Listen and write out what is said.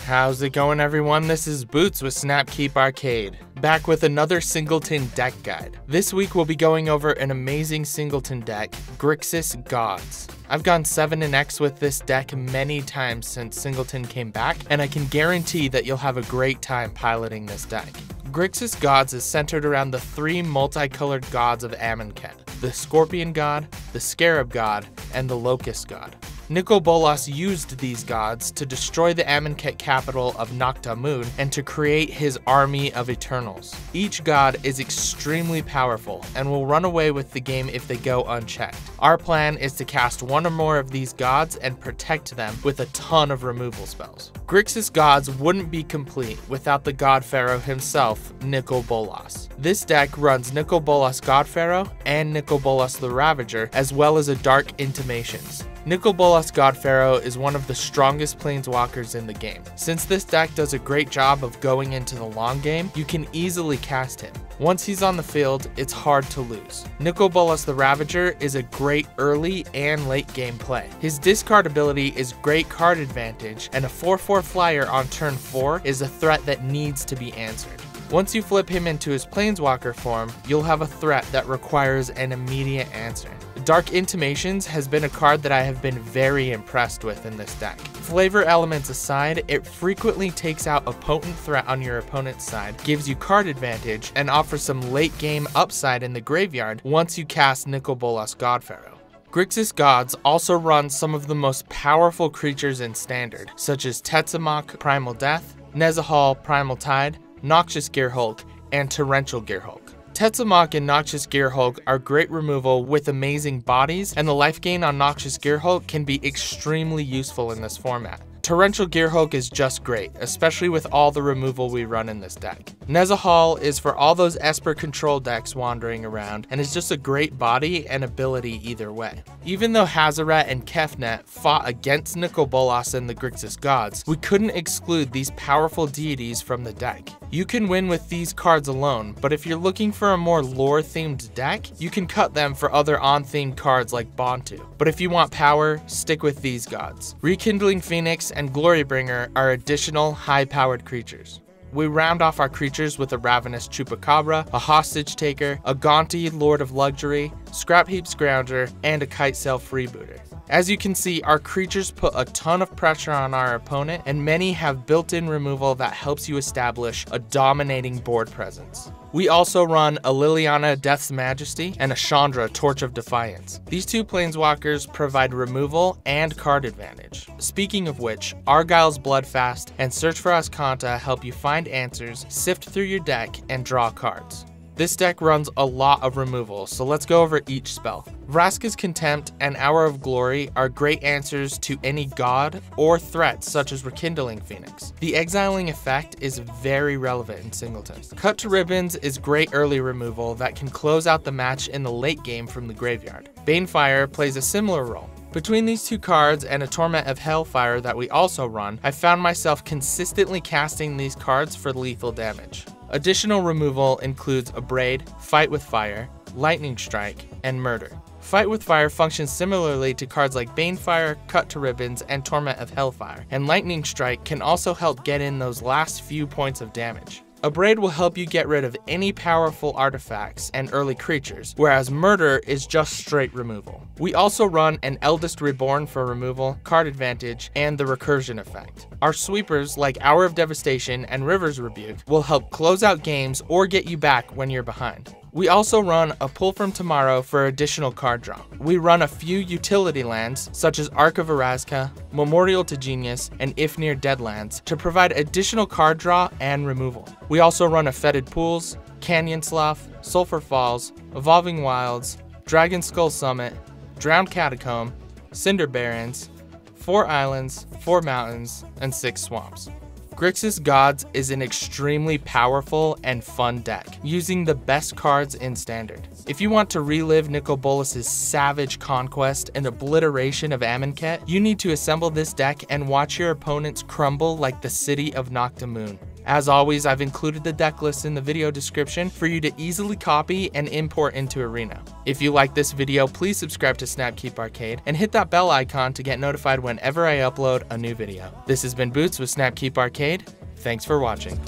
How's it going, everyone? This is Boots with Snapkeep Arcade, back with another Singleton deck guide. This week we'll be going over an amazing Singleton deck, Grixis Gods. I've gone 7-X with this deck many times since Singleton came back, and I can guarantee that you'll have a great time piloting this deck. Grixis Gods is centered around the three multicolored gods of Amonkhet: the Scorpion God, the Scarab God, and the Locust God. Nicol Bolas used these gods to destroy the Amonkhet capital of Noctamun and to create his army of Eternals. Each god is extremely powerful and will run away with the game if they go unchecked. Our plan is to cast one or more of these gods and protect them with a ton of removal spells. Grixis Gods wouldn't be complete without the God-Pharaoh himself, Nicol Bolas. This deck runs Nicol Bolas God-Pharaoh and Nicol Bolas the Ravager, as well as a Dark Intimations. Nicol Bolas God-Pharaoh is one of the strongest planeswalkers in the game. Since this deck does a great job of going into the long game, you can easily cast him. Once he's on the field, it's hard to lose. Nicol Bolas the Ravager is a great early and late game play. His discard ability is great card advantage, and a 4/4 flyer on turn 4 is a threat that needs to be answered. Once you flip him into his planeswalker form, you'll have a threat that requires an immediate answer. Dark Intimations has been a card that I have been very impressed with in this deck. Flavor elements aside, it frequently takes out a potent threat on your opponent's side, gives you card advantage, and offers some late game upside in the graveyard once you cast Nicol Bolas God-Pharaoh. Grixis Gods also runs some of the most powerful creatures in Standard, such as Tetzimoc, Primal Death, Nezahal, Primal Tide, Noxious Gearhulk, and Torrential Gearhulk. Tetzimoc and Noxious Gearhulk are great removal with amazing bodies, and the life gain on Noxious Gearhulk can be extremely useful in this format. Torrential Gearhulk is just great, especially with all the removal we run in this deck. Nezahal is for all those Esper control decks wandering around, and is just a great body and ability either way. Even though Hazoret and Kefnet fought against Nicol Bolas and the Grixis Gods, we couldn't exclude these powerful deities from the deck. You can win with these cards alone, but if you're looking for a more lore-themed deck, you can cut them for other on-themed cards like Bontu. But if you want power, stick with these gods. Rekindling Phoenix and Glorybringer are additional high-powered creatures. We round off our creatures with a Ravenous Chupacabra, a Hostage Taker, a Gaunty Lord of Luxury, Scrap Heap Scrounger, and a Kitesail Freebooter. As you can see, our creatures put a ton of pressure on our opponent, and many have built-in removal that helps you establish a dominating board presence. We also run a Liliana Death's Majesty and a Chandra Torch of Defiance. These two planeswalkers provide removal and card advantage. Speaking of which, Argyle's Bloodfast and Search for Azcanta help you find answers, sift through your deck, and draw cards. This deck runs a lot of removal, so let's go over each spell. Vraska's Contempt and Hour of Glory are great answers to any god or threats such as Rekindling Phoenix. The exiling effect is very relevant in Singleton. Cut to Ribbons is great early removal that can close out the match in the late game from the graveyard. Banefire plays a similar role. Between these two cards and a Torment of Hailfire that we also run, I found myself consistently casting these cards for lethal damage. Additional removal includes Abrade, Fight with Fire, Lightning Strike, and Murder. Fight with Fire functions similarly to cards like Banefire, Cut to Ribbons, and Torment of Hailfire, and Lightning Strike can also help get in those last few points of damage. Abrade will help you get rid of any powerful artifacts and early creatures, whereas Murder is just straight removal. We also run an Eldest Reborn for removal, card advantage, and the recursion effect. Our sweepers like Hour of Devastation and River's Rebuke will help close out games or get you back when you're behind. We also run a Pull from Tomorrow for additional card draw. We run a few utility lands, such as Arc of Vraska, Memorial to Genius, and Ifnir Deadlands, to provide additional card draw and removal. We also run a Fetid Pools, Canyon Slough, Sulphur Falls, Evolving Wilds, Dragon Skull Summit, Drowned Catacomb, Cinder Barrens, 4 islands, 4 mountains, and 6 swamps. Grixis Gods is an extremely powerful and fun deck, using the best cards in Standard. If you want to relive Nicol Bolas' savage conquest and obliteration of Amonkhet, you need to assemble this deck and watch your opponents crumble like the city of Noctamun. As always, I've included the deck list in the video description for you to easily copy and import into Arena. If you like this video, please subscribe to Snapkeep Arcade and hit that bell icon to get notified whenever I upload a new video. This has been Boots with Snapkeep Arcade. Thanks for watching.